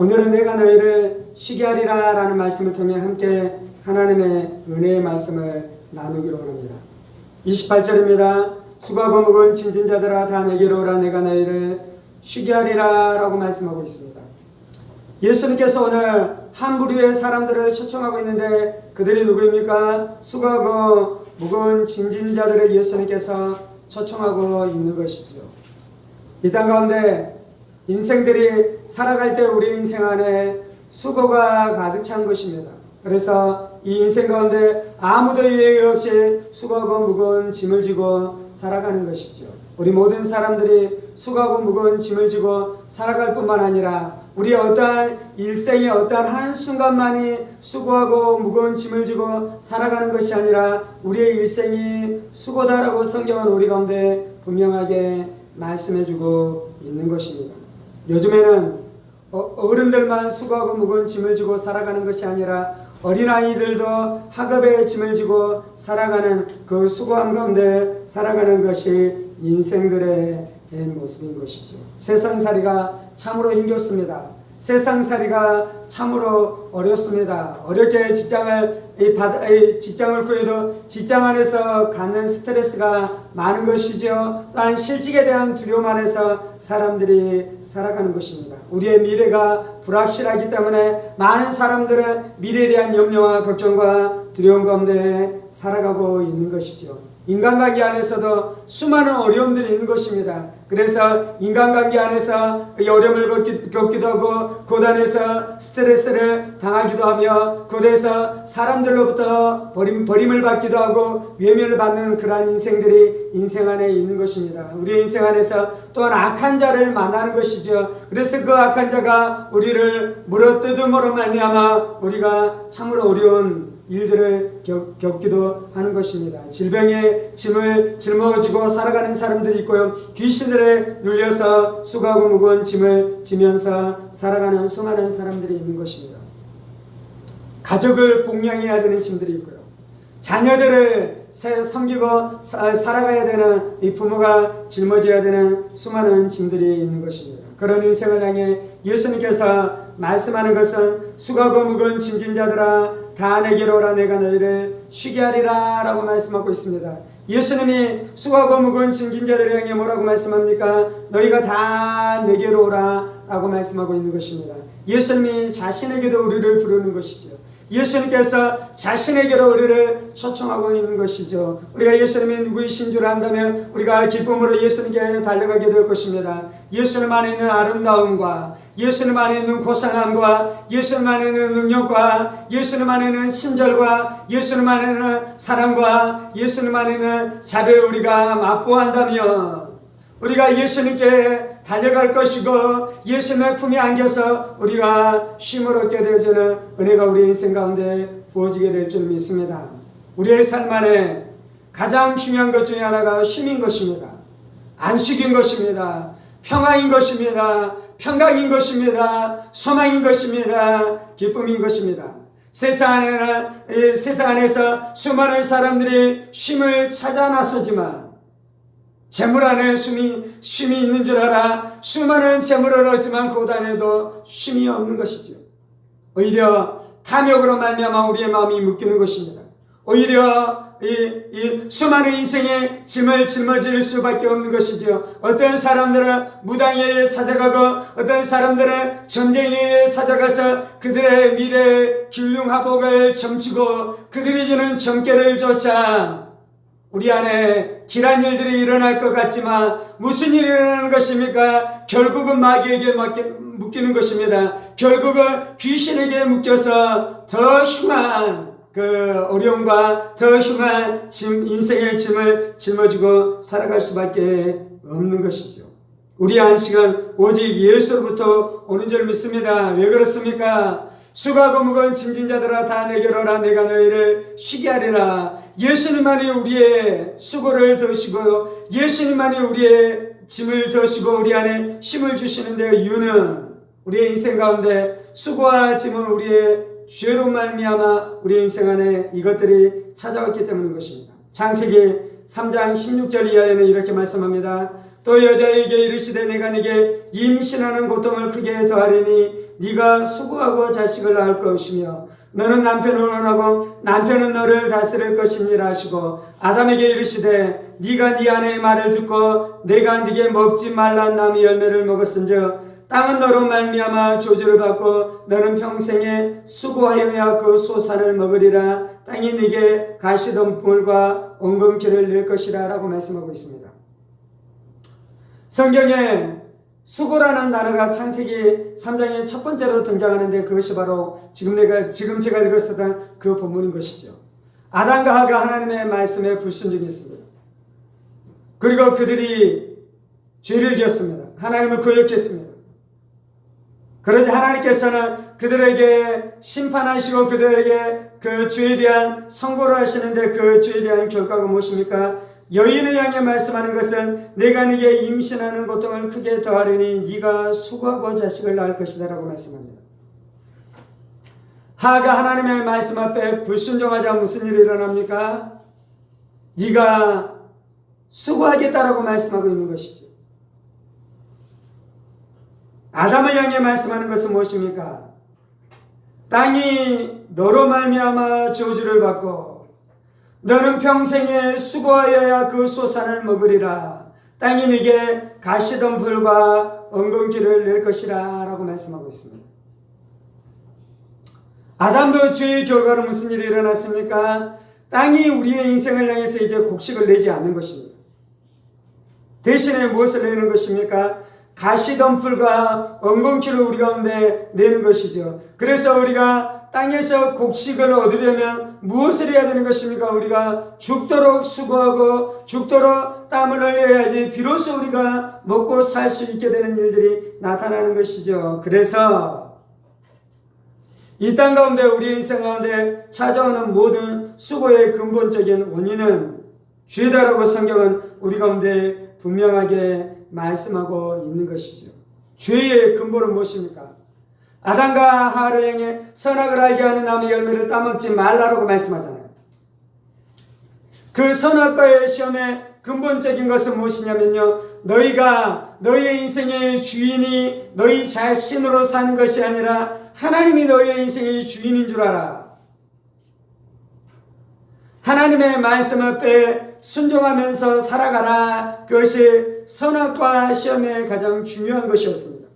오늘은 내가 너희를 쉬게 하리라 라는 말씀을 통해 함께 하나님의 은혜의 말씀을 나누기로 합니다. 28절입니다. 수고하고 무거운 짐진 자들아 다 내게로 오라. 내가 너희를 쉬게 하리라 라고 말씀하고 있습니다. 예수님께서 오늘 한 부류의 사람들을 초청하고 있는데 그들이 누구입니까? 수고하고 무거운 짐진 자들을 예수님께서 초청하고 있는 것이죠. 이 땅 가운데 인생들이 살아갈 때 우리 인생 안에 수고가 가득 찬 것입니다. 그래서 이 인생 가운데 아무도 예외 없이 수고하고 무거운 짐을 지고 살아가는 것이죠. 우리 모든 사람들이 수고하고 무거운 짐을 지고 살아갈 뿐만 아니라 우리 어떠한 일생의 어떠한 한순간만이 수고하고 무거운 짐을 지고 살아가는 것이 아니라 우리의 일생이 수고다라고 성경은 우리 가운데 분명하게 말씀해주고 있는 것입니다. 요즘에는 어른들만 수고하고 무거운 짐을 지고 살아가는 것이 아니라 어린아이들도 학업의 짐을 지고 살아가는 그 수고함 가운데 살아가는 것이 인생들의 모습인 것이죠. 세상살이가 참으로 힘겹습니다. 세상살이가 참으로 어렵습니다. 어렵게 직장을 구해도 직장 안에서 갖는 스트레스가 많은 것이죠. 또한 실직에 대한 두려움 안에서 사람들이 살아가는 것입니다. 우리의 미래가 불확실하기 때문에 많은 사람들은 미래에 대한 염려와 걱정과 두려움 가운데 살아가고 있는 것이죠. 인간관계 안에서도 수많은 어려움들이 있는 것입니다. 그래서 인간관계 안에서 어려움을 겪기도 하고 그 안에서 스트레스를 당하기도 하며 그 안에서 사람들로부터 버림을 받기도 하고 외면을 받는 그러한 인생들이 인생 안에 있는 것입니다. 우리 인생 안에서 또한 악한 자를 만나는 것이죠. 그래서 그 악한 자가 우리를 물어뜯음으로 말미암아 우리가 참으로 어려운 일들을 겪기도 하는 것입니다. 질병의 짐을 짊어지고 살아가는 사람들이 있고요. 귀신들에 눌려서 수고하고 무거운 짐을 지면서 살아가는 수많은 사람들이 있는 것입니다. 가족을 복양해야 되는 짐들이 있고요. 자녀들을 섬기고 살아가야 되는 이 부모가 짊어져야 되는 수많은 짐들이 있는 것입니다. 그런 인생을 향해 예수님께서 말씀하는 것은 수고하고 무거운 짐진 자들아 다 내게로 오라. 내가 너희를 쉬게 하리라 라고 말씀하고 있습니다. 예수님이 수고하고 무거운 짐진 자들을 향해 뭐라고 말씀합니까? 너희가 다 내게로 오라 라고 말씀하고 있는 것입니다. 예수님이 자신에게도 우리를 부르는 것이죠. 예수님께서 자신에게로 우리를 초청하고 있는 것이죠. 우리가 예수님이 누구이신 줄 안다면 우리가 기쁨으로 예수님께 달려가게 될 것입니다. 예수님 안에 있는 아름다움과 예수님 안에 있는 고상함과 예수님 안에 있는 능력과 예수님 안에 있는 친절과 예수님 안에 있는 사랑과 예수님 안에 있는 자비를 우리가 맛보한다면 우리가 예수님께 달려갈 것이고 예수님의 품에 안겨서 우리가 쉼을 얻게 되어지는 은혜가 우리 인생 가운데 부어지게 될 줄 믿습니다. 우리의 삶 안에 가장 중요한 것 중에 하나가 쉼인 것입니다. 안식인 것입니다. 평화인 것입니다. 평강인 것입니다. 소망인 것입니다. 기쁨인 것입니다. 세상 안에서 수많은 사람들이 쉼을 찾아 나서지만 재물 안에 쉼이 있는 줄 알아 수많은 재물을 얻지만 그곳 안에도 쉼이 없는 것이죠. 오히려 탐욕으로 말미암아 우리의 마음이 묶이는 것입니다. 오히려 이 수많은 인생의 짐을 짊어질 수밖에 없는 것이죠. 어떤 사람들은 무당에 찾아가고 어떤 사람들은 전쟁에 찾아가서 그들의 미래의 길흉화복을 점치고 그들이 주는 점괘를 쫓아 우리 안에 길한 일들이 일어날 것 같지만 무슨 일이 일어나는 것입니까? 결국은 마귀에게 묶이는 것입니다. 결국은 귀신에게 묶여서 더 흉한 그 어려움과 더 흉한 인생의 짐을 짊어지고 살아갈 수밖에 없는 것이죠. 우리의 안식은 오직 예수로부터 오는 줄 믿습니다. 왜 그렇습니까? 수고하고 무거운 짐진 자들아 다 내게로 오라. 내가 너희를 쉬게 하리라. 예수님만이 우리의 수고를 더시고요. 예수님만이 우리의 짐을 더시고 우리 안에 힘을 주시는데요. 이유는 우리의 인생 가운데 수고와 짐은 우리의 죄로 말미암아 우리의 인생 안에 이것들이 찾아왔기 때문인 것입니다. 창세기 3장 16절 이하에는 이렇게 말씀합니다. 또 여자에게 이르시되 내가 네게 임신하는 고통을 크게 더하리니 네가 수고하고 자식을 낳을 것이며 너는 남편을 원하고 남편은 너를 다스릴 것이니라 하시고 아담에게 이르시되 네가 네 아내의 말을 듣고 내가 네게 먹지 말란 나무 열매를 먹었은즉 땅은 너로 말미암아 저주를 받고 너는 평생에 수고하여야 그 소산을 먹으리라. 땅이 네게 가시덤불과 엉겅퀴를 낼 것이라 라고 말씀하고 있습니다. 성경에 수고라는 단어가 창세기 3장의 첫 번째로 등장하는데 그것이 바로 지금 제가 읽었었던 그 본문인 것이죠. 아담과 하가 하나님의 말씀에 불순종했습니다. 그리고 그들이 죄를 지었습니다. 하나님을 거역했습니다. 그러자 하나님께서는 그들에게 심판하시고 그들에게 그 죄에 대한 선고를 하시는데 그 죄에 대한 결과가 무엇입니까? 여인을 향해 말씀하는 것은 내가 네게 임신하는 고통을 크게 더하려니 네가 수고하고 자식을 낳을 것이다 라고 말씀합니다. 하가 하나님의 말씀 앞에 불순종하자 무슨 일이 일어납니까? 네가 수고하겠다라고 말씀하고 있는 것이죠. 아담을 향해 말씀하는 것은 무엇입니까? 땅이 너로 말미암아 저주를 받고 너는 평생에 수고하여야 그 소산을 먹으리라. 땅이 네게 가시덤불과 엉겅퀴를 낼 것이라 라고 말씀하고 있습니다. 아담도 죄의 결과로 무슨 일이 일어났습니까? 땅이 우리의 인생을 향해서 이제 곡식을 내지 않는 것입니다. 대신에 무엇을 내는 것입니까? 가시덤불과 엉겅퀴를 우리 가운데 내는 것이죠. 그래서 우리가 땅에서 곡식을 얻으려면 무엇을 해야 되는 것입니까? 우리가 죽도록 수고하고 죽도록 땀을 흘려야지 비로소 우리가 먹고 살 수 있게 되는 일들이 나타나는 것이죠. 그래서 이 땅 가운데 우리 인생 가운데 찾아오는 모든 수고의 근본적인 원인은 죄다라고 성경은 우리 가운데 분명하게 말씀하고 있는 것이죠. 죄의 근본은 무엇입니까? 아담과 하와를 향해 선악을 알게 하는 나무 열매를 따먹지 말라라고 말씀하잖아요. 그 선악과의 시험의 근본적인 것은 무엇이냐면요, 너희가 너희의 인생의 주인이 너희 자신으로 사는 것이 아니라 하나님이 너희의 인생의 주인인 줄 알아. 하나님의 말씀 앞에 순종하면서 살아가라. 그것이 선악과 시험의 가장 중요한 것이었습니다.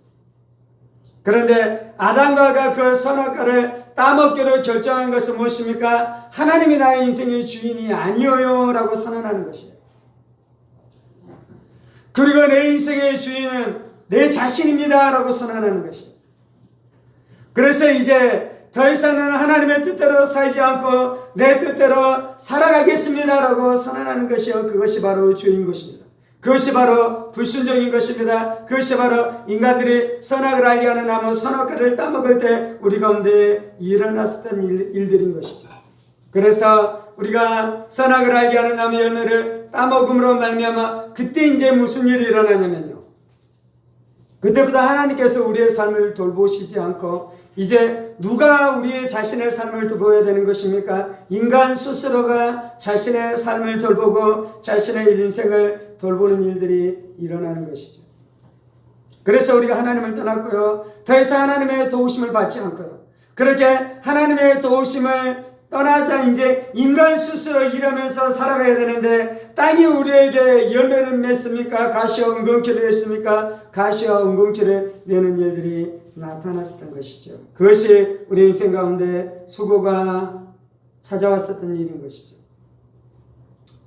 그런데 아담과 하와가 그 선악과를 따먹기로 결정한 것은 무엇입니까? 하나님이 나의 인생의 주인이 아니어요 라고 선언하는 것이에요. 그리고 내 인생의 주인은 내 자신입니다 라고 선언하는 것이에요. 그래서 이제 더 이상은 하나님의 뜻대로 살지 않고 내 뜻대로 살아가겠습니다 라고 선언하는 것이요, 그것이 바로 죄인 것입니다. 그것이 바로 불순종인 것입니다. 그것이 바로 인간들이 선악을 알게 하는 나무 선악과를 따먹을 때 우리 가운데 일어났었던 일들인 것이죠. 그래서 우리가 선악을 알게 하는 나무 열매를 따먹음으로 말미암아 그때 이제 무슨 일이 일어나냐면요, 그때부터 하나님께서 우리의 삶을 돌보시지 않고 이제 누가 우리의 자신의 삶을 돌보아야 되는 것입니까? 인간 스스로가 자신의 삶을 돌보고 자신의 인생을 돌보는 일들이 일어나는 것이죠. 그래서 우리가 하나님을 떠났고요, 더 이상 하나님의 도우심을 받지 않고요, 그렇게 하나님의 도우심을 떠나자 이제 인간 스스로 일하면서 살아가야 되는데 땅이 우리에게 열매를 맺습니까? 가시와 엉겅퀴를 냈습니까? 가시와 엉겅퀴를 내는 일들이 나타났었던 것이죠. 그것이 우리 인생 가운데 수고가 찾아왔었던 일인 것이죠.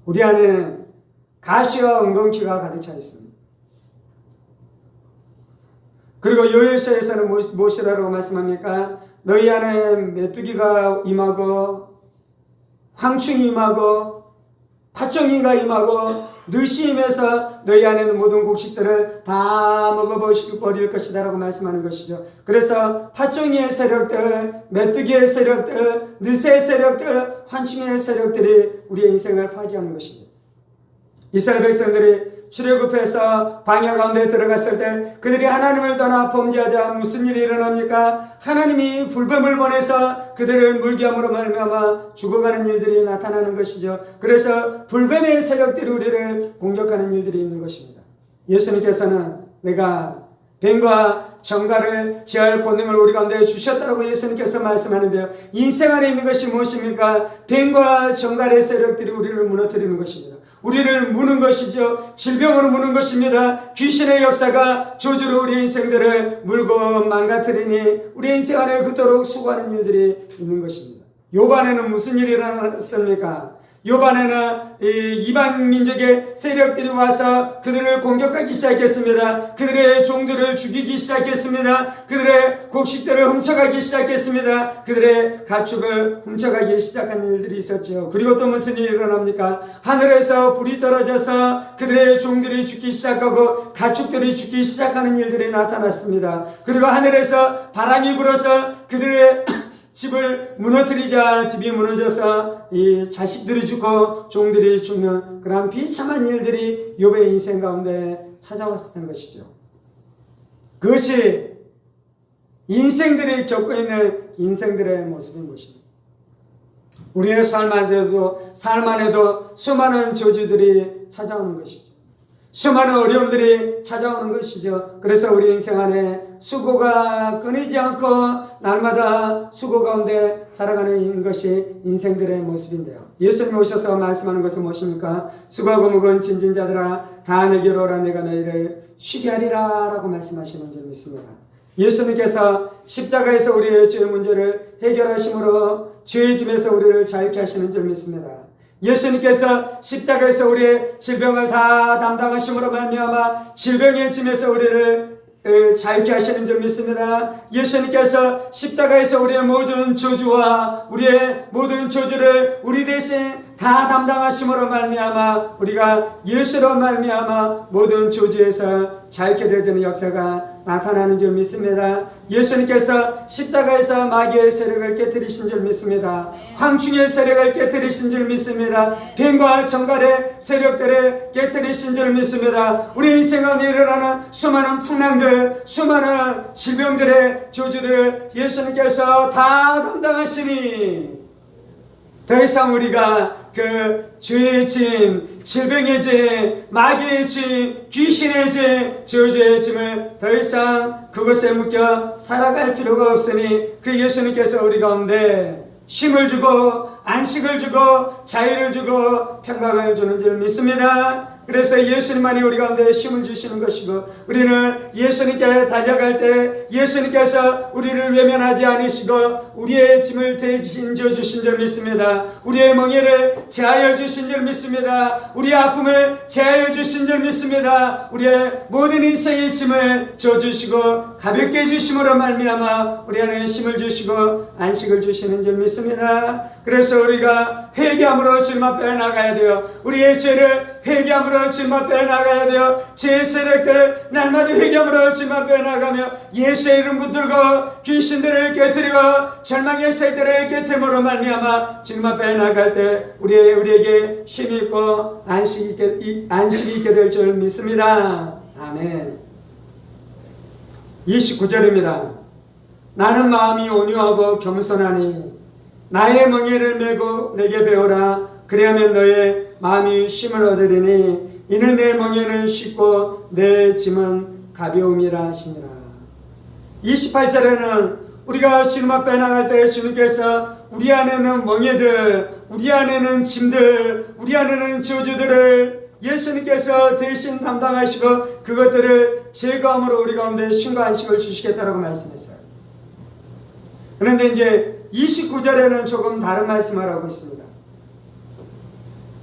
우리 안에는 가시와 엉겅퀴가 가득 차 있습니다. 그리고 요엘서에서는 무엇이라고 말씀합니까? 너희 안에 메뚜기가 임하고 황충이 임하고 팥종이가 임하고 늦이 임해서 너희 안에 있는 모든 곡식들을 다 먹어버릴 것이다 라고 말씀하는 것이죠. 그래서 팥종이의 세력들, 메뚜기의 세력들, 늦의 세력들, 황충의 세력들이 우리의 인생을 파괴하는 것입니다. 이스라엘 백성들이 출애굽해서 광야 가운데 들어갔을 때 그들이 하나님을 떠나 범죄하자 무슨 일이 일어납니까? 하나님이 불뱀을 보내서 그들을 물기함으로 말미암아 죽어가는 일들이 나타나는 것이죠. 그래서 불뱀의 세력들이 우리를 공격하는 일들이 있는 것입니다. 예수님께서는 내가 뱀과 정가를 지할 권능을 우리 가운데 주셨다고 예수님께서 말씀하는데요. 인생 안에 있는 것이 무엇입니까? 뱀과 정갈의 세력들이 우리를 무너뜨리는 것입니다. 우리를 무는 것이죠. 질병으로 무는 것입니다. 귀신의 역사가 저주로 우리 인생들을 물고 망가뜨리니 우리 인생 안에 그토록 수고하는 일들이 있는 것입니다. 욥안에는 무슨 일이 일어났습니까? 욥안에는 이방 민족의 세력들이 와서 그들을 공격하기 시작했습니다. 그들의 종들을 죽이기 시작했습니다. 그들의 곡식들을 훔쳐가기 시작했습니다. 그들의 가축을 훔쳐가기 시작한 일들이 있었죠. 그리고 또 무슨 일이 일어납니까? 하늘에서 불이 떨어져서 그들의 종들이 죽기 시작하고 가축들이 죽기 시작하는 일들이 나타났습니다. 그리고 하늘에서 바람이 불어서 그들의 집을 무너뜨리자 집이 무너져서 이 자식들이 죽고 종들이 죽는 그런 비참한 일들이 욥의 인생 가운데 찾아왔었던 것이죠. 그것이 인생들이 겪고 있는 인생들의 모습인 것입니다. 우리의 삶 안에도 수많은 저주들이 찾아오는 것이죠. 수많은 어려움들이 찾아오는 것이죠. 그래서 우리 인생 안에 수고가 끊이지 않고 날마다 수고 가운데 살아가는 것이 인생들의 모습인데요. 예수님이 오셔서 말씀하는 것은 무엇입니까? 수고하고 무거운 짐진 자들아 다 내게로 오라 내가 너희를 쉬게 하리라 라고 말씀하시는 줄 믿습니다. 예수님께서 십자가에서 우리의 죄의 문제를 해결하심으로 죄의 짐에서 우리를 자유케 하시는 줄 믿습니다. 예수님께서 십자가에서 우리의 질병을 다 담당하심으로 말미암아 질병의 짐에서 우리를 자유케 하시는 줄 믿습니다. 예수님께서 십자가에서 우리의 모든 저주와 우리의 모든 저주를 우리 대신 다 담당하심으로 말미암아 우리가 예수로 말미암아 모든 저주에서 자유케 되어지는 역사가 나타나는 줄 믿습니다. 예수님께서 십자가에서 마귀의 세력을 깨뜨리신 줄 믿습니다. 황충의 세력을 깨뜨리신 줄 믿습니다. 뱀과 정갈의 세력들을 깨뜨리신 줄 믿습니다. 우리 인생 안에 일어나는 수많은 풍랑들, 수많은 질병들의 저주들을 예수님께서 다 담당하시니 더 이상 우리가 그 죄의 짐, 질병의 짐, 마귀의 짐, 귀신의 짐, 저주의 짐을 더 이상 그것에 묶여 살아갈 필요가 없으니 그 예수님께서 우리 가운데 힘을 주고 안식을 주고 자유를 주고 평강을 주는 줄 믿습니다. 그래서 예수님만이 우리 가운데 힘을 주시는 것이고 우리는 예수님께 달려갈 때 예수님께서 우리를 외면하지 않으시고 우리의 짐을 대신 져 주신 줄 믿습니다. 우리의 멍에를 제하여 주신 줄 믿습니다. 우리의 아픔을 제하여 주신 줄 믿습니다. 우리의 모든 인생의 짐을 져 주시고 가볍게 해주심으로 말미암아 우리 안에 힘을 주시고 안식을 주시는 줄 믿습니다. 그래서 우리가 회개함으로 주님 앞에 나가야 돼요. 우리의 죄를 회개함으로 주님 앞에 나가야 돼요. 죄의 세력들 날마다 회개함으로 주님 앞에 나가며 예수의 이름 붙들고 귀신들을 깨뜨리고 절망의 세력들을 깨뜨림으로 말미암아 주님 앞에 나갈 때 우리에게 힘이 있고 안식이 있게 될 줄 믿습니다. 아멘. 29절입니다. 나는 마음이 온유하고 겸손하니 나의 멍에를 메고 내게 배우라. 그리하면 너의 마음이 쉼을 얻으리니 이는 내 멍에는 쉽고 내 짐은 가벼움이라 하시니라. 28절에는 우리가 주님 앞에 나갈 때 주님께서 우리 안에는 멍에들, 우리 안에는 짐들, 우리 안에는 저주들을 예수님께서 대신 담당하시고 그것들을 제거함으로 우리 가운데 쉼과 안식을 주시겠다라고 말씀했어요. 그런데 이제 29절에는 조금 다른 말씀을 하고 있습니다.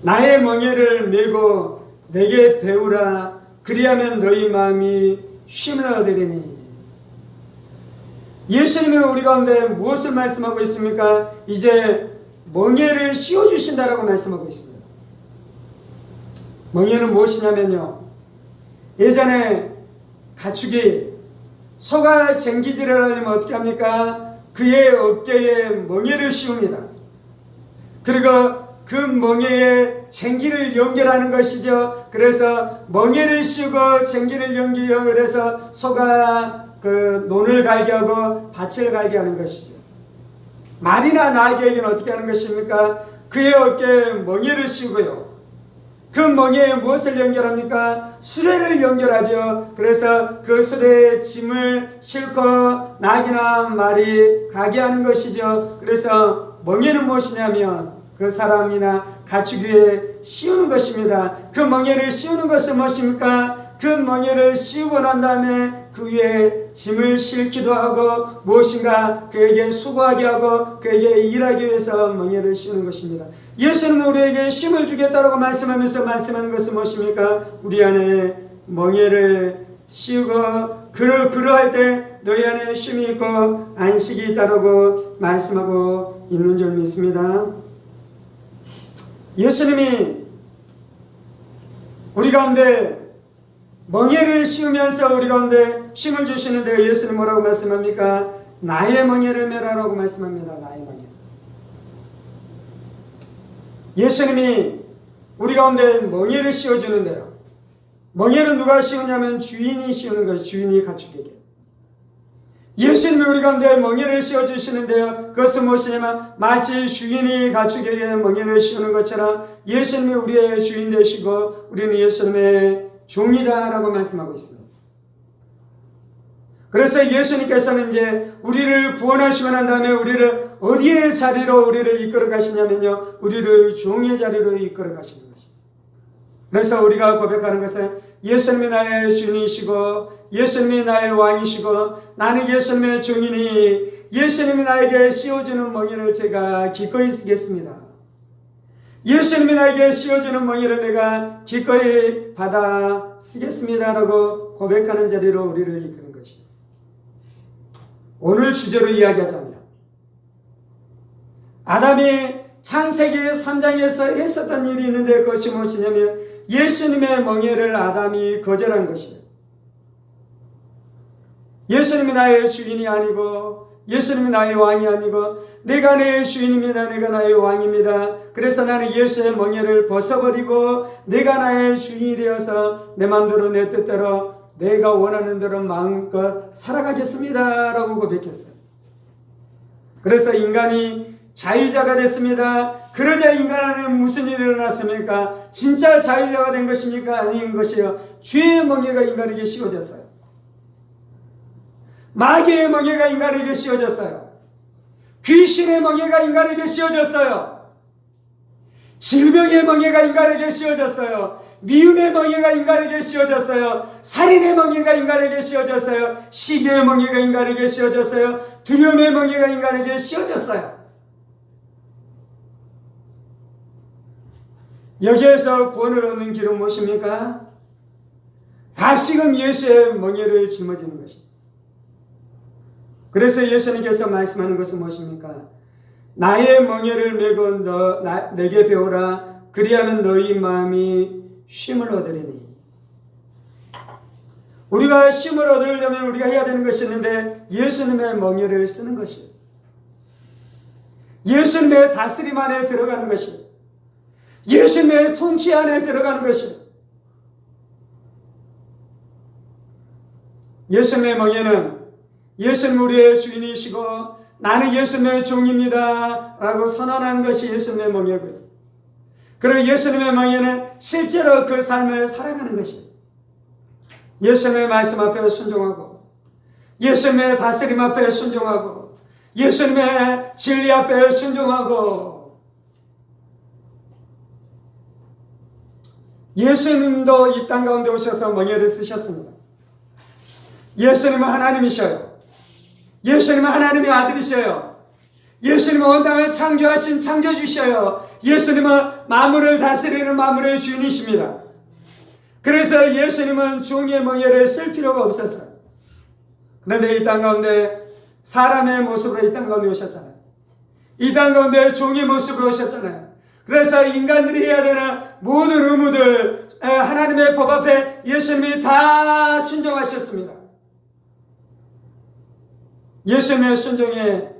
나의 멍에를 메고 내게 배우라. 그리하면 너희 마음이 쉼을 얻으리니. 예수님이 우리 가운데 무엇을 말씀하고 있습니까? 이제 멍에를 씌워주신다라고 말씀하고 있습니다. 멍에는 무엇이냐면요, 예전에 가축이 소가 쟁기질을 하려면 어떻게 합니까? 그의 어깨에 멍에를 씌웁니다. 그리고 그 멍에에 쟁기를 연결하는 것이죠. 그래서 멍에를 씌우고 쟁기를 연결해서 소가 그 논을 갈게 하고 밭을 갈게 하는 것이죠. 말이나 나에게는 어떻게 하는 것입니까? 그의 어깨에 멍에를 씌우고요. 그 멍에에 무엇을 연결합니까? 수레를 연결하죠. 그래서 그 수레에 짐을 싣고 낙이나 말이 가게 하는 것이죠. 그래서 멍에는 무엇이냐면 그 사람이나 가축 위에 씌우는 것입니다. 그 멍에를 씌우는 것은 무엇입니까? 그 멍에를 씌우고 난 다음에 그 위에 짐을 싣기도 하고 무엇인가 그에게 수고하게 하고 그에게 일하기 위해서 멍에를 씌우는 것입니다. 예수님은 우리에게 쉼을 주겠다고 말씀하면서 말씀하는 것은 무엇입니까? 우리 안에 멍에를 씌우고 그러할 때 너희 안에 쉼이 있고 안식이 있다고 말씀하고 있는 줄 믿습니다. 예수님이 우리 가운데 멍에를 씌우면서 우리 가운데 쉼을 주시는데 예수님 뭐라고 말씀합니까? 나의 멍에를 메라라고 말씀합니다. 나의 멍에. 예수님이 우리 가운데 멍에를 씌워주는데요. 멍에는 누가 씌우냐면 주인이 씌우는 것이 주인이 가축에게. 예수님이 우리 가운데 멍에를 씌워주시는데요. 그것은 무엇이냐면 마치 주인이 가축에게 멍에를 씌우는 것처럼 예수님이 우리의 주인 되시고 우리는 예수님의 종이다라고 말씀하고 있습니다. 그래서 예수님께서는 이제 우리를 구원하시고 난 다음에 우리를 어디의 자리로 우리를 이끌어 가시냐면요. 우리를 종의 자리로 이끌어 가시는 것입니다. 그래서 우리가 고백하는 것은 예수님이 나의 주인이시고 예수님이 나의 왕이시고 나는 예수님의 종이니 예수님이 나에게 씌워주는 멍에를 제가 기꺼이 쓰겠습니다. 예수님이 나에게 씌워주는 멍에를 내가 기꺼이 받아 쓰겠습니다라고 고백하는 자리로 우리를 이끄는 것입니다. 오늘 주제로 이야기하자면 아담이 창세기 3장에서 했었던 일이 있는데 그것이 무엇이냐면 예수님의 멍에를 아담이 거절한 것이에요. 예수님이 나의 주인이 아니고 예수님이 나의 왕이 아니고 내가 내 주인입니다. 내가 나의 왕입니다. 그래서 나는 예수의 멍에를 벗어버리고 내가 나의 주인이 되어서 내 마음대로 내 뜻대로 내가 원하는 대로 마음껏 살아가겠습니다 라고 고백했어요. 그래서 인간이 자유자가 됐습니다. 그러자 인간 안에 무슨 일이 일어났습니까? 진짜 자유자가 된 것입니까? 아닌 것이요. 죄의 멍에가 인간에게 씌워졌어요. 마귀의 멍에가 인간에게 씌워졌어요. 귀신의 멍에가 인간에게 씌워졌어요. 질병의 멍에가 인간에게 씌워졌어요. 미움의 멍에가 인간에게 씌워졌어요. 살인의 멍에가 인간에게 씌워졌어요. 시기의 멍에가 인간에게 씌워졌어요. 두려움의 멍에가 인간에게 씌워졌어요. 여기에서 구원을 얻는 길은 무엇입니까? 다시금 예수의 멍에를 짊어지는 것입니다. 그래서 예수님께서 말씀하는 것은 무엇입니까? 나의 멍에를 메고 내게 배우라. 그리하면 너희 마음이 쉼을 얻으리니. 우리가 쉼을 얻으려면 우리가 해야 되는 것이 있는데 예수님의 멍에를 쓰는 것이에요. 예수님의 다스림 안에 들어가는 것이에요. 예수님의 통치 안에 들어가는 것이에요. 예수님의 멍에는 예수님 우리의 주인이시고 나는 예수님의 종입니다 라고 선언하는 것이 예수님의 멍에고요. 그리고 예수님의 멍에는 실제로 그 삶을 살아가는 것이에요. 예수님의 말씀 앞에 순종하고 예수님의 다스림 앞에 순종하고 예수님의 진리 앞에 순종하고 예수님도 이 땅 가운데 오셔서 멍에를 쓰셨습니다. 예수님은 하나님이셔요. 예수님은 하나님의 아들이셔요. 예수님은 온 땅을 창조하신 창조주셔요. 예수님은 만물을 다스리는 만물의 주인이십니다. 그래서 예수님은 종의 멍에를 쓸 필요가 없었어요. 그런데 이 땅 가운데 사람의 모습으로 이 땅 가운데 오셨잖아요. 이 땅 가운데 종의 모습으로 오셨잖아요. 그래서 인간들이 해야 되는 모든 의무들 하나님의 법 앞에 예수님이 다 순종하셨습니다. 예수님의 순종의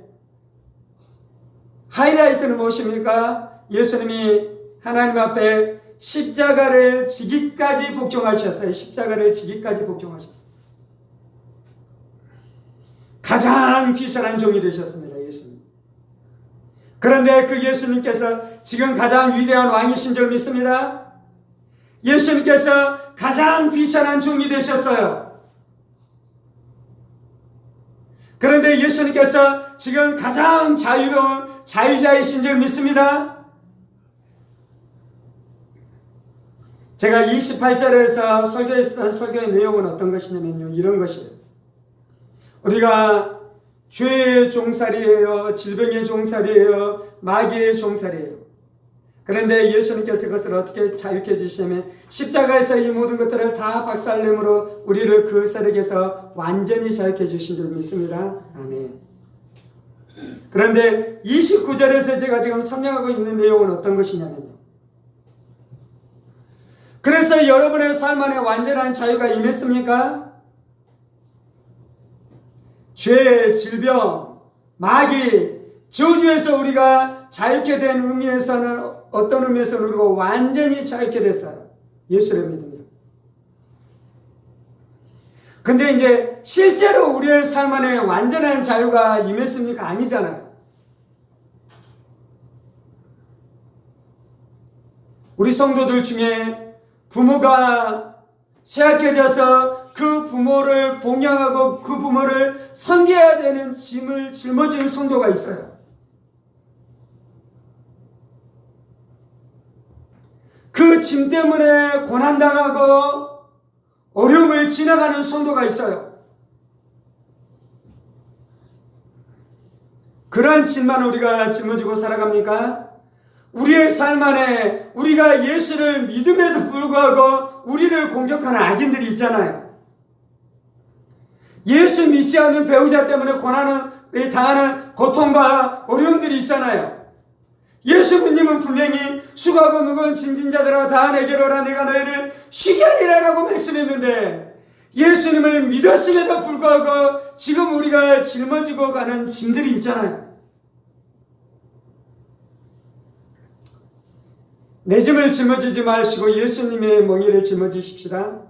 하이라이트는 무엇입니까? 예수님이 하나님 앞에 십자가를 지기까지 복종하셨어요. 십자가를 지기까지 복종하셨어요. 가장 비천한 종이 되셨습니다. 예수님. 그런데 그 예수님께서 지금 가장 위대한 왕이신 줄 믿습니다. 예수님께서 가장 비천한 종이 되셨어요. 그런데 예수님께서 지금 가장 자유로운 자유자이신 줄 믿습니다. 제가 28절에서 설교했던 설교의 내용은 어떤 것이냐면요, 이런 것이에요. 우리가 죄의 종살이에요, 질병의 종살이에요, 마귀의 종살이에요. 그런데 예수님께서 그것을 어떻게 자유케 해주시냐면 십자가에서 이 모든 것들을 다 박살내므로 우리를 그 세력에서 완전히 자유케 해주신 줄 믿습니다. 아멘. 그런데 29절에서 제가 지금 설명하고 있는 내용은 어떤 것이냐면요, 그래서 여러분의 삶 안에 완전한 자유가 임했습니까? 죄, 질병, 마귀, 저주에서 우리가 자유케 된 의미에서는 어떤 의미에서는 우리가 완전히 자유케 됐어요. 예수를 믿으면. 근데 이제 실제로 우리의 삶 안에 완전한 자유가 임했습니까? 아니잖아요. 우리 성도들 중에 부모가 쇠약해져서 그 부모를 봉양하고 그 부모를 섬겨야 되는 짐을 짊어지는 성도가 있어요. 그 짐 때문에 고난당하고 어려움을 지나가는 성도가 있어요. 그러한 짐만 우리가 짊어지고 살아갑니까? 우리의 삶 안에 우리가 예수를 믿음에도 불구하고 우리를 공격하는 악인들이 있잖아요. 예수 믿지 않는 배우자 때문에 고난을 당하는 고통과 어려움들이 있잖아요. 예수님은 분명히 수고하고 무거운 짐진 자들아 다 내게로 오라 내가 너희를 쉬게 하리라 라고 말씀했는데, 예수님을 믿었음에도 불구하고 지금 우리가 짊어지고 가는 짐들이 있잖아요. 내 짐을 짊어지지 마시고 예수님의 멍에를 짊어지십시다.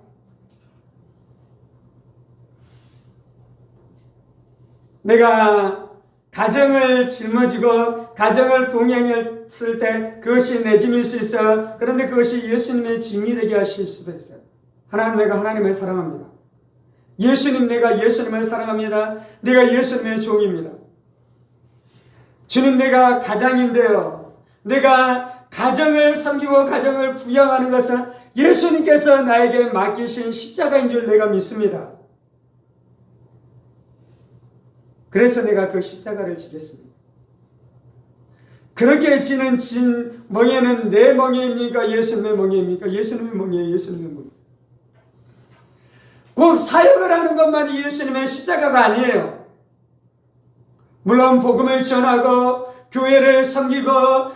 내가 가정을 짊어지고 가정을 봉양했을 때 그것이 내 짐일 수 있어요. 그런데 그것이 예수님의 짐이 되게 하실 수도 있어요. 하나님, 내가 하나님을 사랑합니다. 예수님, 내가 예수님을 사랑합니다. 내가 예수님의 종입니다. 주님, 내가 가장인데요, 내가 가정을 섬기고 가정을 부양하는 것은 예수님께서 나에게 맡기신 십자가인 줄 내가 믿습니다. 그래서 내가 그 십자가를 지겠습니다. 그렇게 지는 진 멍에는 내 멍에입니까? 예수님의 멍에입니까? 예수님의 멍에예요. 예수님의 멍에. 꼭 사역을 하는 것만이 예수님의 십자가가 아니에요. 물론 복음을 전하고 교회를 섬기고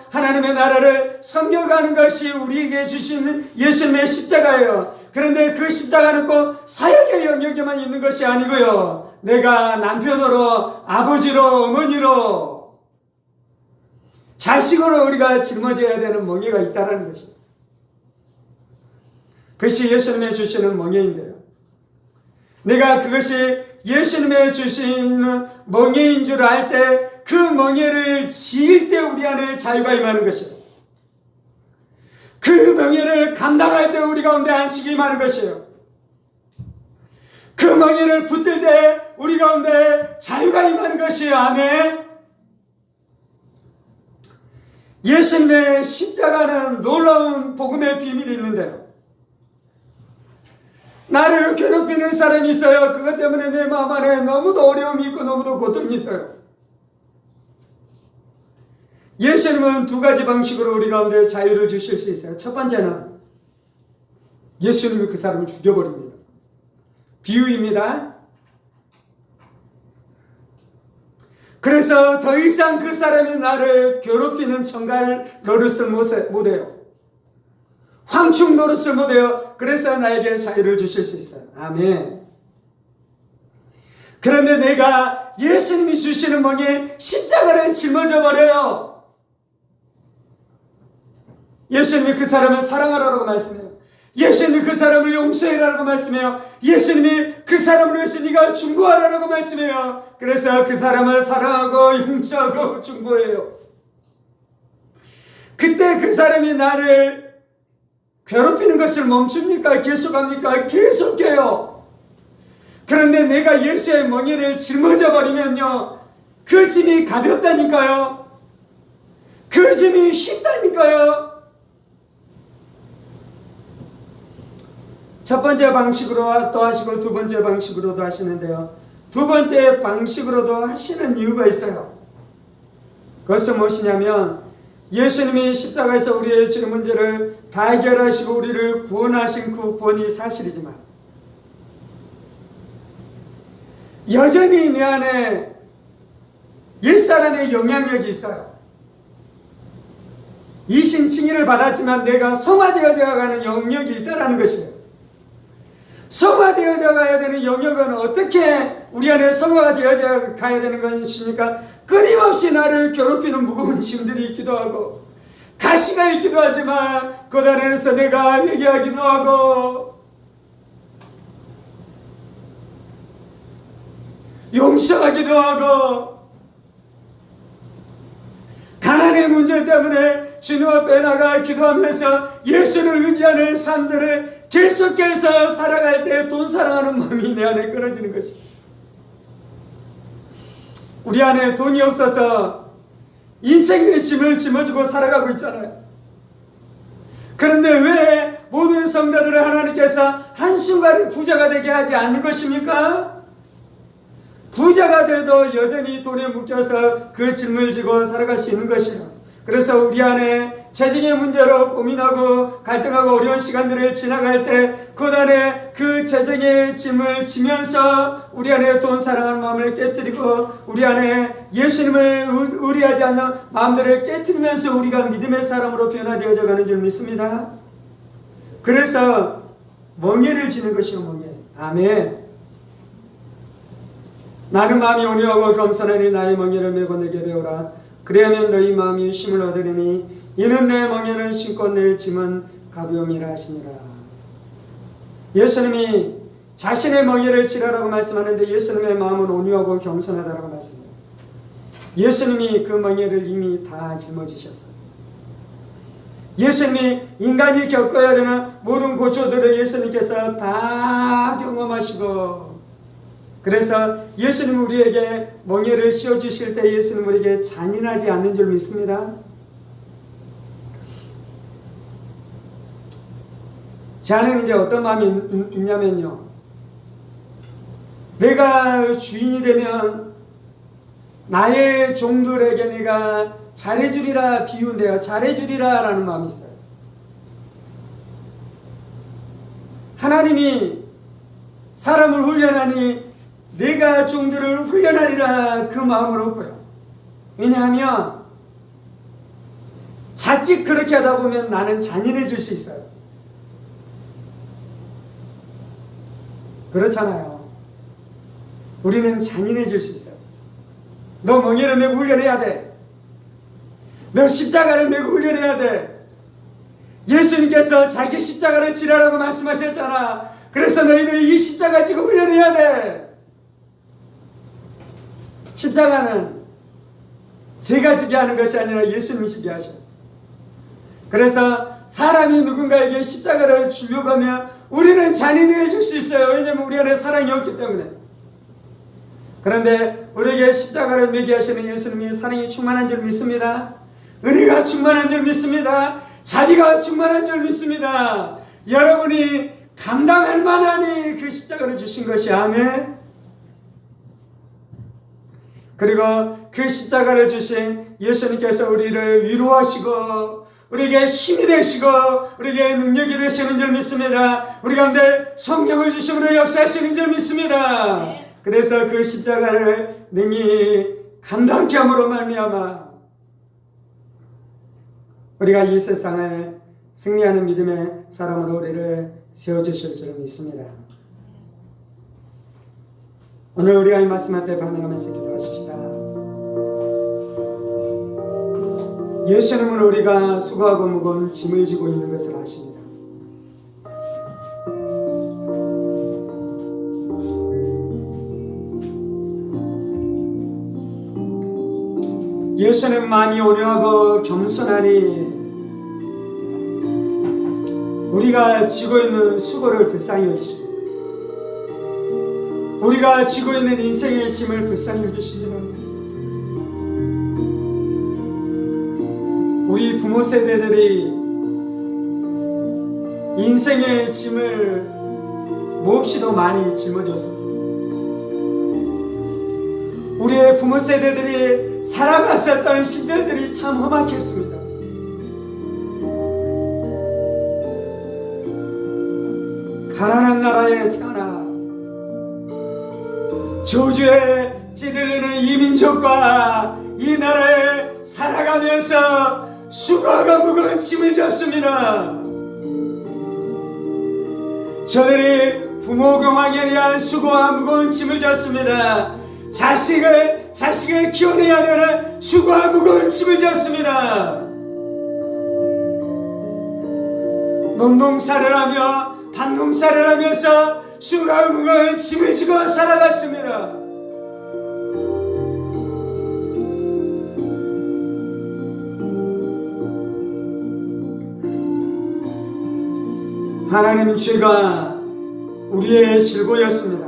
하나님의 나라를 섬겨가는 것이 우리에게 주신 예수님의 십자가예요. 그런데 그 십자가는 꼭 사역의 영역에만 있는 것이 아니고요, 내가 남편으로, 아버지로, 어머니로, 자식으로 우리가 짊어져야 되는 멍에가 있다는 것입니다. 그것이 예수님의 주시는 멍에인데요, 내가 그것이 예수님의 주시는 멍에인 줄 알 때 그 멍에를 지을 때 우리 안에 자유가 임하는 것이에요. 그 멍에를 감당할 때 우리 가운데 안식이 임하는 것이에요. 그 멍에를 붙들 때 우리 가운데 자유가 임하는 것이에요. 아멘. 예수님의 십자가는 놀라운 복음의 비밀이 있는데요, 나를 괴롭히는 사람이 있어요. 그것 때문에 내 마음 안에 너무도 어려움이 있고 너무도 고통이 있어요. 예수님은 두 가지 방식으로 우리 가운데 자유를 주실 수 있어요. 첫 번째는 예수님이 그 사람을 죽여버립니다. 비유입니다. 그래서 더 이상 그 사람이 나를 괴롭히는 청갈 노릇을 못해요. 황충 노릇을 못해요. 그래서 나에게 자유를 주실 수 있어요. 아멘. 그런데 내가 예수님이 주시는 멍에 십자가를 짊어져 버려요. 예수님이 그 사람을 사랑하라고 말씀해요. 예수님이 그 사람을 용서해라라고 말씀해요. 예수님이 그 사람을 위해서 네가 중보하라라고 말씀해요. 그래서 그 사람을 사랑하고 용서하고 중보해요. 그때 그 사람이 나를 괴롭히는 것을 멈춥니까? 계속합니까? 계속해요. 그런데 내가 예수의 멍에를 짊어져 버리면요, 그 짐이 가볍다니까요. 그 짐이 쉽다니까요. 첫 번째 방식으로 또 하시고 두 번째 방식으로도 하시는데요, 두 번째 방식으로도 하시는 이유가 있어요. 그것은 무엇이냐면, 예수님이 십자가에서 우리의 죄 문제를 다 해결하시고 우리를 구원하신 그 구원이 사실이지만 여전히 내 안에 옛사람의 영향력이 있어요. 이신 칭의를 받았지만 내가 성화되어져 가는 영역이 있다는 것이에요. 성화되어져 가야 되는 영역은 어떻게 우리 안에 성화가 되어져 가야 되는 것입니까? 끊임없이 나를 괴롭히는 무거운 짐들이 있기도 하고 가시가 있기도 하지만 그 안에서 내가 회개하기도 하고 용서하기도 하고 가난의 문제 때문에 주님 앞에 나가 기도하면서 예수를 의지하는 삶들을 계속해서 살아갈 때 돈 사랑하는 마음이 내 안에 끊어지는 것입니다. 우리 안에 돈이 없어서 인생의 짐을 짊어지고 살아가고 있잖아요. 그런데 왜 모든 성도들을 하나님께서 한순간에 부자가 되게 하지 않는 것입니까? 부자가 돼도 여전히 돈에 묶여서 그 짐을 지고 살아갈 수 있는 것이에요. 그래서 우리 안에 재정의 문제로 고민하고 갈등하고 어려운 시간들을 지나갈 때 그 안에 그 재정의 짐을 지면서 우리 안에 돈 사랑하는 마음을 깨뜨리고 우리 안에 예수님을 의리하지 않는 마음들을 깨뜨리면서 우리가 믿음의 사람으로 변화되어져 가는 줄 믿습니다. 그래서 멍에를 지는 것이요, 멍에. 아멘. 나는 마음이 온유하고 겸손하니 나의 멍에를 메고 내게 배우라. 그래야면 너희 마음이 쉼을 얻으리니 이는 내 멍에는 심고 내 짐은 가벼움이라 하시니라. 예수님이 자신의 멍에를 지라라고 말씀하는데 예수님의 마음은 온유하고 겸손하다라고 말씀합니다. 예수님이 그 멍에를 이미 다 짊어지셨어요. 예수님이 인간이 겪어야 되는 모든 고초들을 예수님께서 다 경험하시고, 그래서 예수님 우리에게 멍에를 씌워주실 때 예수님 우리에게 잔인하지 않는 줄 믿습니다. 저는 이제 어떤 마음이 있냐면요, 내가 주인이 되면 나의 종들에게 내가 잘해주리라 비유인데요, 잘해주리라 라는 마음이 있어요. 하나님이 사람을 훈련하니 내가 종들을 훈련하리라 그 마음을 얻고요. 왜냐하면 자칫 그렇게 하다 보면 나는 잔인해질 수 있어요. 그렇잖아요. 우리는 잔인해질 수 있어요. 너 멍에를 메고 훈련해야 돼. 너 십자가를 메고 훈련해야 돼. 예수님께서 자기 십자가를 지라라고 말씀하셨잖아. 그래서 너희들이 이 십자가 지고 훈련해야 돼. 십자가는 제가 지게 하는 것이 아니라 예수님이 지게 하셔요. 그래서 사람이 누군가에게 십자가를 주려고 하면 우리는 잔인해질 수 있어요. 왜냐하면 우리 안에 사랑이 없기 때문에. 그런데 우리에게 십자가를 매게 하시는 예수님이 사랑이 충만한 줄 믿습니다. 은혜가 충만한 줄 믿습니다. 자비가 충만한 줄 믿습니다. 여러분이 감당할 만하니 그 십자가를 주신 것이 아멘. 그리고 그 십자가를 주신 예수님께서 우리를 위로하시고 우리에게 힘이 되시고 우리에게 능력이 되시는 줄 믿습니다. 우리 가운데 성령을 주심으로 역사하시는 줄 믿습니다. 네. 그래서 그 십자가를 능히 감당케 함으로 말미암아 우리가 이 세상을 승리하는 믿음의 사람으로 우리를 세워주실 줄 믿습니다. 오늘 우리가 이 말씀 앞에 반응하면서 기도하십시다. 예수님은 우리가 수고하고 무거운 짐을 지고 있는 것을 아십니다. 예수님 마음이 온유하고 겸손하니 우리가 지고 있는 수고를 불쌍히 여기십니다. 우리가 지고 있는 인생의 짐을 불쌍히 여기십니다. 우리 부모 세대들이 인생의 짐을 몹시도 많이 짊어졌습니다. 우리의 부모 세대들이 살아갔었던 시절들이 참 험악했습니다. 가난한 나라에 태어나 저주에 찌들리는 이민족과 이 나라에 살아가면서 수고가 무거운 짐을 졌습니다. 저들이 부모 경황에 대한 수고와 무거운 짐을 졌습니다. 자식을 키워내야 되는 수고와 무거운 짐을 졌습니다. 농농사를 하며 밭농사를 하면서 수고와 무거운 짐을 지고 살아갔습니다. 하나님 죄가 우리의 질고였습니다.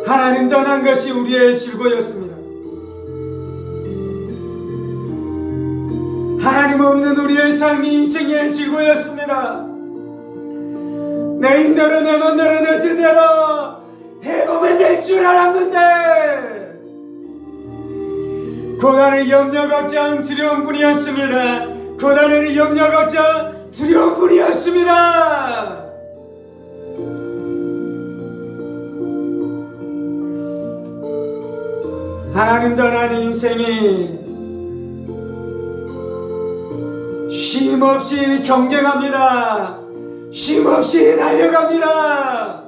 하나님 떠난 것이 우리의 질고였습니다. 하나님 없는 우리의 삶이 인생의 질고였습니다. 내 힘대로 내 맘대로 내 뜻대로 해보면 될 줄 알았는데 고단의 염려 걱정 두려움뿐이었습니다. 고단의 염려 걱정 두려움뿐이었습니다. 하나님 떠난 인생이 쉼없이 경쟁합니다. 쉼없이 달려갑니다.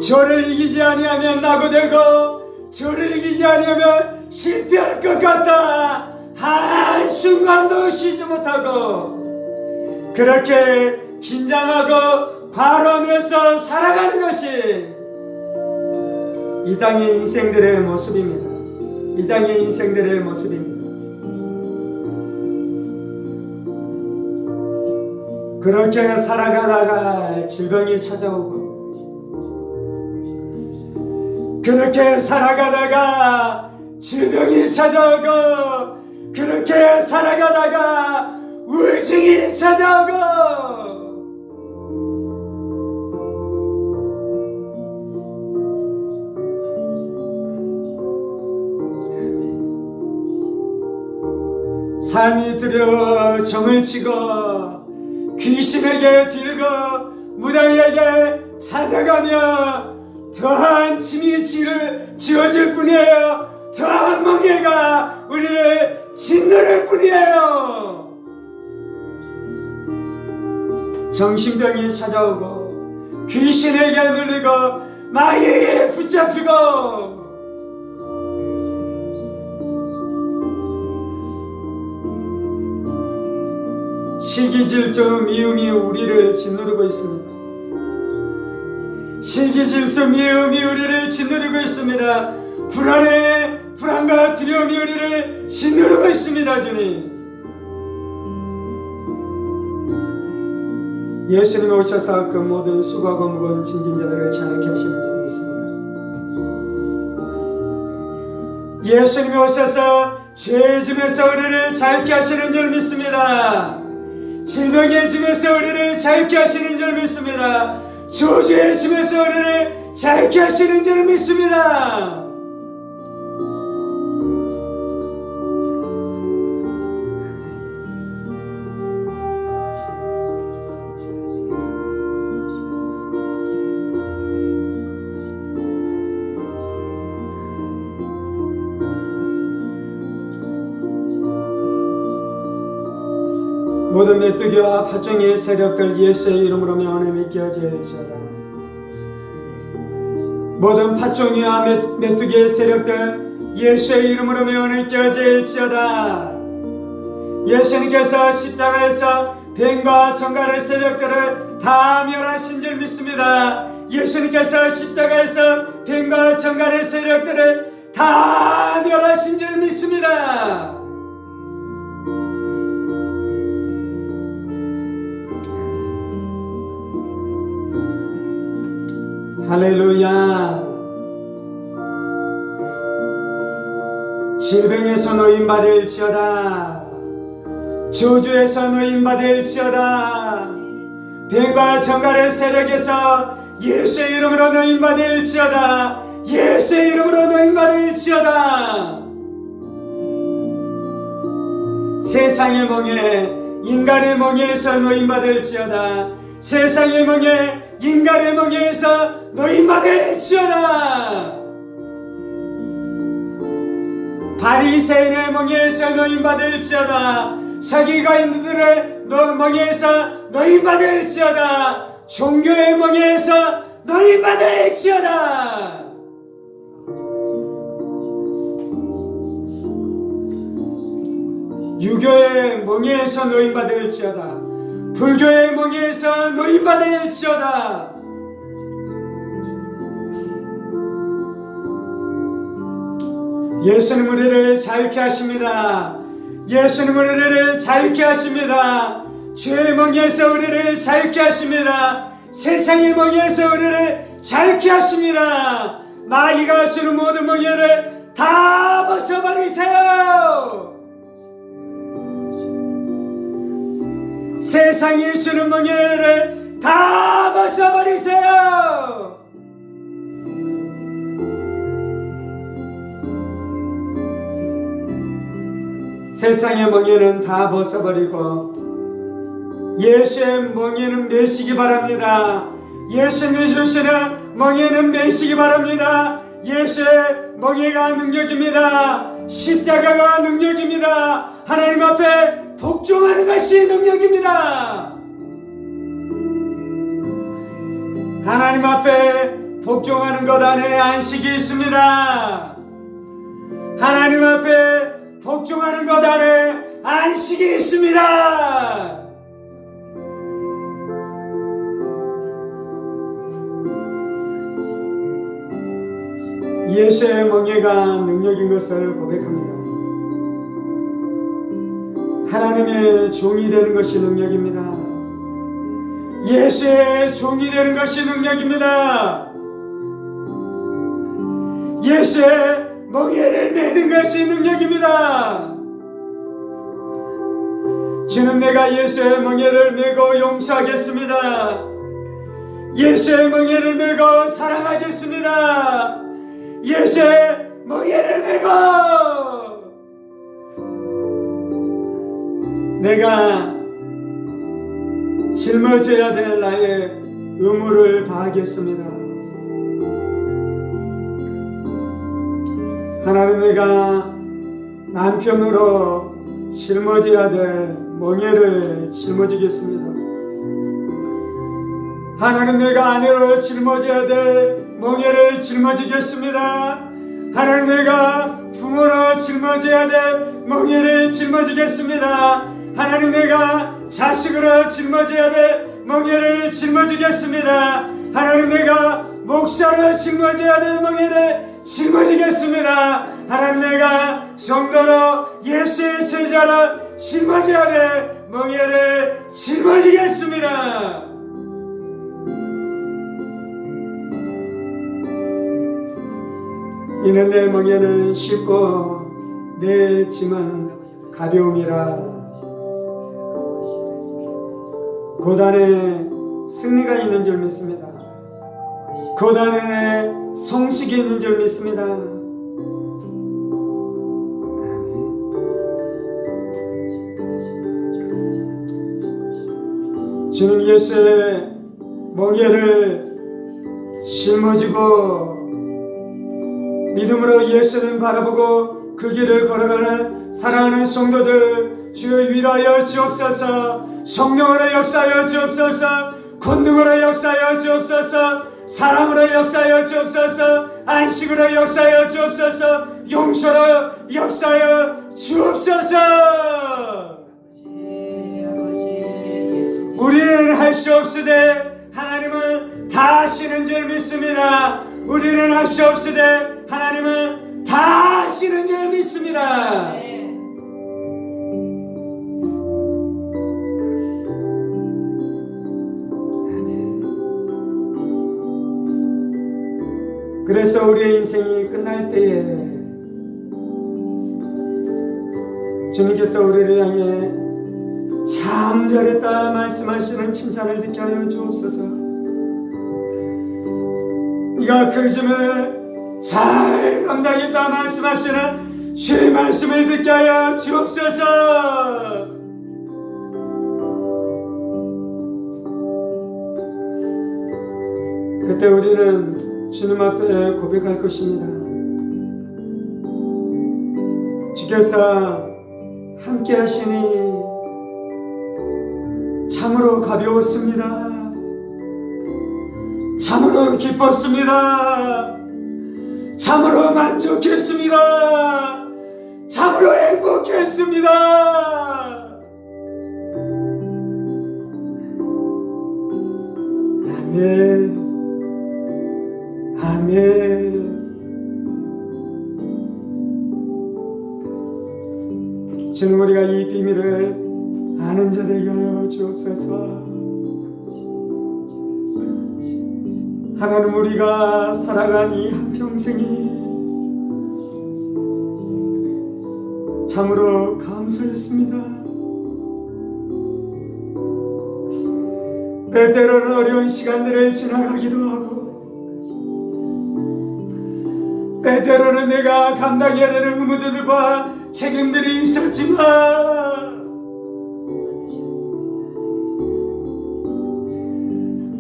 저를 이기지 아니하면 낙오되고 저를 이기지 아니하면 실패할 것 같다. 한순간도 쉬지 못하고 그렇게 긴장하고 과로하면서 살아가는 것이 이 땅의 인생들의 모습입니다. 이 땅의 인생들의 모습입니다. 그렇게 살아가다가 질병이 찾아오고 그렇게 살아가다가 질병이 찾아오고 그렇게 살아가다가 우울증이 찾아오고 삶이 두려워 정을 치고 귀신에게 빌고 무당에게 찾아가며 더한 짐이 지어질 뿐이에요. 더한 멍에가 우리를 짓누를 뿐이에요. 정신병이 찾아오고 귀신에게 눌리고 마귀에게 붙잡히고 시기질투 미움이 우리를 짓누르고 있습니다. 시기질투 미움이 우리를 짓누르고 있습니다. 불안과 두려움이 우리를 짓누르고 있습니다. 주님, 예수님이 오셔서 그 모든 수고하고 무거운 짐진 자들을 자유케 하시는 줄 믿습니다. 예수님이 오셔서 죄의 짐에서 우리를 자유케 하시는 줄 믿습니다. 질병의 짐에서 우리를 자유케 하시는 줄 믿습니다. 저주의 짐에서 우리를 자유케 하시는 줄 믿습니다. 모든 메뚜기와 팥종이의 세력들 예수의 이름으로 명하노니 깨어질지어다. 모든 팥종이와 메뚜기의 세력들 예수의 이름으로 명하노니 깨어질지어다. 예수님께서 십자가에서 뱀과 정갈의 세력들을 다 멸하신 줄 믿습니다. 예수님께서 십자가에서 뱀과 정갈의 세력들을 다 멸하신 줄 믿습니다. 할렐루야. 질병에서 노임받을지어다. 저주에서 노임받을지어다. 뱀과 정갈의 세력에서 예수의 이름으로 노임받을지어다. 예수의 이름으로 노임받을지어다. 세상의 멍에 인간의 멍에에서 노임받을지어다. 세상의 멍에 인간의 멍에에서 노임받을지어다. 바리새인의 멍에에서 노임받을지어다. 서기관들의 멍에에서 노임받을지어다. 종교의 멍에에서 노임받을지어다. 유교의 멍에에서 노임받을지어다. 불교의 멍에에서 노임받을지어다. 예수는 우리를 자유케 하십니다. 예수는 우리를 자유케 하십니다. 죄의 멍에에서 우리를 자유케 하십니다. 세상의 멍에에서 우리를 자유케 하십니다. 마귀가 주는 모든 멍에를 다 벗어버리세요. 세상이 주는 멍에를 다 벗어버리세요. 세상의 멍에는 다 벗어버리고 예수의 멍에는 매시기 바랍니다. 예수님이 주시는 멍에는 매시기 바랍니다. 예수의 멍에가 능력입니다. 십자가가 능력입니다. 하나님 앞에 복종하는 것이 능력입니다. 하나님 앞에 복종하는 것 안에 안식이 있습니다. 하나님 앞에 복종하는 것 안에 안식이 있습니다. 예수의 멍에가 능력인 것을 고백합니다. 하나님의 종이 되는 것이 능력입니다. 예수의 종이 되는 것이 능력입니다. 예수의 멍에를 매는 것이 능력입니다. 주는 내가 예수의 멍에를 메고 용서하겠습니다. 예수의 멍에를 메고 사랑하겠습니다. 예수의 멍에를 메고 내가 짊어져야 될 나의 의무를 다하겠습니다. 하나님, 내가 남편으로 짊어져야 될 멍에를 짊어지겠습니다. 하나님, 내가 아내로 짊어져야 될 멍에를 짊어지겠습니다. 하나님, 내가 부모로 짊어져야 될 멍에를 짊어지겠습니다. 하나님, 내가 자식으로 짊어져야 될 멍에를 짊어지겠습니다. 하나님, 내가 목사로 짊어져야 될 멍에를 짊어지겠습니다. 하나님, 내가 성도로 예수의 제자로 짊어져야 될 멍에를 짊어지겠습니다. 이는 내 멍에는 쉽고 내 짐은 가벼움이라. 고단에 승리가 있는 줄 믿습니다. 고단에 성숙이 있는 줄 믿습니다. 주님, 예수의 멍에를 짊어지고 믿음으로 예수님 바라보고 그 길을 걸어가는 사랑하는 성도들, 주여 위로하여 주옵소서. 성령으로 역사하여 주옵소서. 권능으로 역사하여 주옵소서. 사랑으로 역사하여 주옵소서. 안식으로 역사하여 주옵소서. 용서로 역사하여 주옵소서. 우리는 할 수 없으되 하나님은 다 하시는 줄 믿습니다. 우리는 할 수 없으되 하나님은 다 하시는 줄 믿습니다. 그래서 우리의 인생이 끝날 때에 주님께서 우리를 향해 참 잘했다 말씀하시는 칭찬을 듣게 하여 주옵소서. 네가 그 점을 잘 감당했다 말씀하시는 주의 말씀을 듣게 하여 주옵소서. 그때 우리는 주님 앞에 고백할 것입니다. 주께서 함께 하시니 참으로 가벼웠습니다. 참으로 기뻤습니다. 참으로 만족했습니다. 참으로 행복했습니다. 아멘. 아멘. 주님, 우리가 이 비밀을 아는 자 되게 하여 주옵소서. 하나님, 우리가 살아간 이 한평생이 참으로 감사했습니다. 때때로는 어려운 시간들을 지나가기도 하고, 때때로는 내가 감당해야 되는 의무들과 책임들이 있었지만,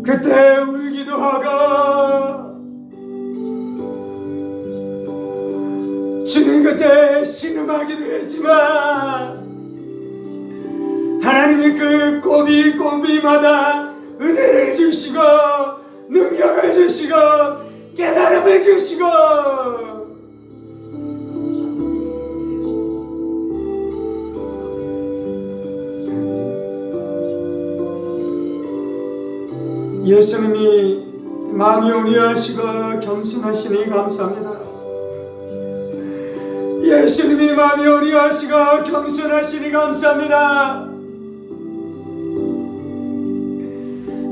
그때 울기도 하고, 주님 그때 신음하기도 했지만, 하나님이 그 고비고비마다 은혜를 주시고 능력을 주시고 깨달음을 주시고, 예수님이 마음이 온유하시고 겸손하시니 감사합니다. 예수님이 마음이 온유하시고 겸손하시니 감사합니다.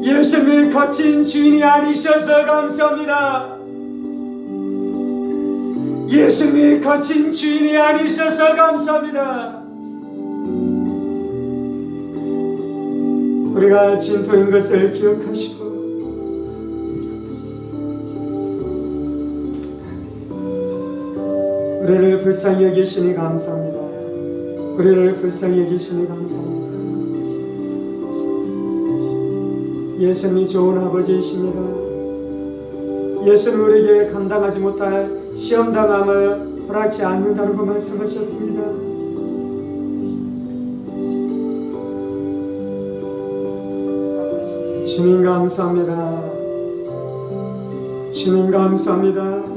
예수님이 거친 주인이 아니셔서 감사합니다. 예수님이 거친 주인이 아니셔서 감사합니다. 우리가 진토인 것을 기억하시고, 우리를 불쌍히 여기시니 감사합니다. 우리를 불쌍히 여기시니 감사합니다. 예수님이 좋은 아버지이십니다. 예수님 우리에게 감당하지 못할 시험당함을 허락지 않는다고 말씀하셨습니다. 주님 감사합니다. 주님 감사합니다.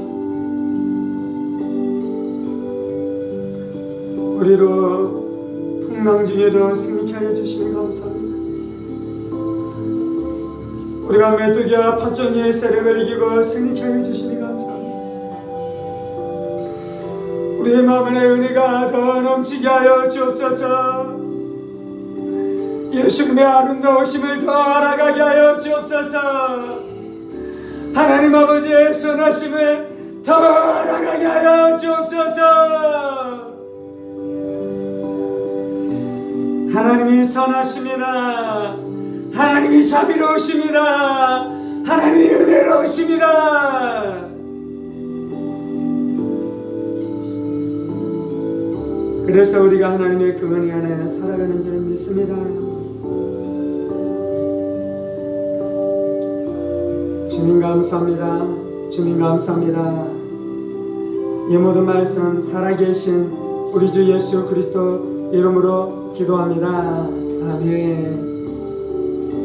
우리로 풍랑 중에도 승리케 하여 주시니 감사합니다. 우리가 메뚜기와 파종의 세력을 이기고 승리케 하여 주시니 감사합니다. 우리의 마음의 은혜가 더 넘치게 하여 주옵소서. 예수님의 아름다우심을 더 알아가게 하여 주옵소서. 하나님 아버지의 선하심을 더 알아가게 하여 주옵소서. 하나님이 선하십니다. 하나님이 자비로우십니다. 하나님이 은혜로우십니다. 그래서 우리가 하나님의 그 은혜 안에 살아가는 줄 믿습니다. 주님 감사합니다. 주님 감사합니다. 이 모든 말씀 살아계신 우리 주 예수 그리스도 이름으로 기도합니다. 아멘.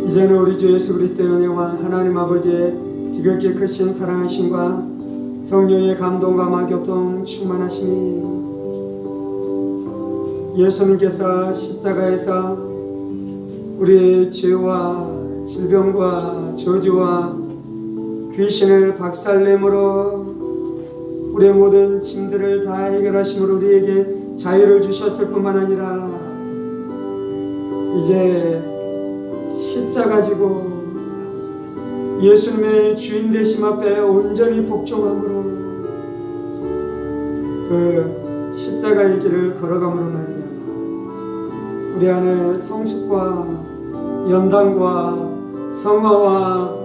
이제는 우리 주 예수 그리스도의 은혜와 하나님 아버지의 지극히 크신 사랑하심과 성령의 감동과 마교통 충만하시니 예수님께서 십자가에서 우리의 죄와 질병과 저주와 귀신을 박살내므로 우리의 모든 짐들을 다 해결하심으로 우리에게 자유를 주셨을 뿐만 아니라 이제 십자가 지고 예수님의 주인 되심 앞에 온전히 복종함으로 그 십자가의 길을 걸어감으로 말미암아 우리 안에 성숙과 연단과 성화와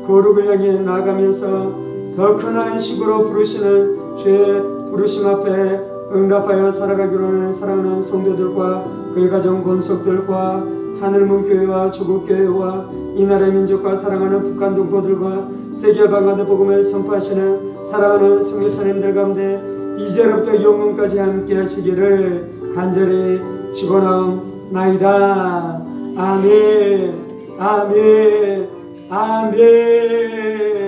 거룩을 향해 나아가면서 더 큰 안식으로 부르시는 주의 부르심 앞에 응답하여 살아가기로 하는 사랑하는 성도들과 그의 가정 권속들과 하늘문교회와 조국교회와 이 나라의 민족과 사랑하는 북한 동포들과 세계 방언의 복음을 선포하시는 사랑하는 성교사님들 가운데 이제로부터 영원까지 함께 하시기를 간절히 축원하옵나이다. 아멘. 아멘. 아멘.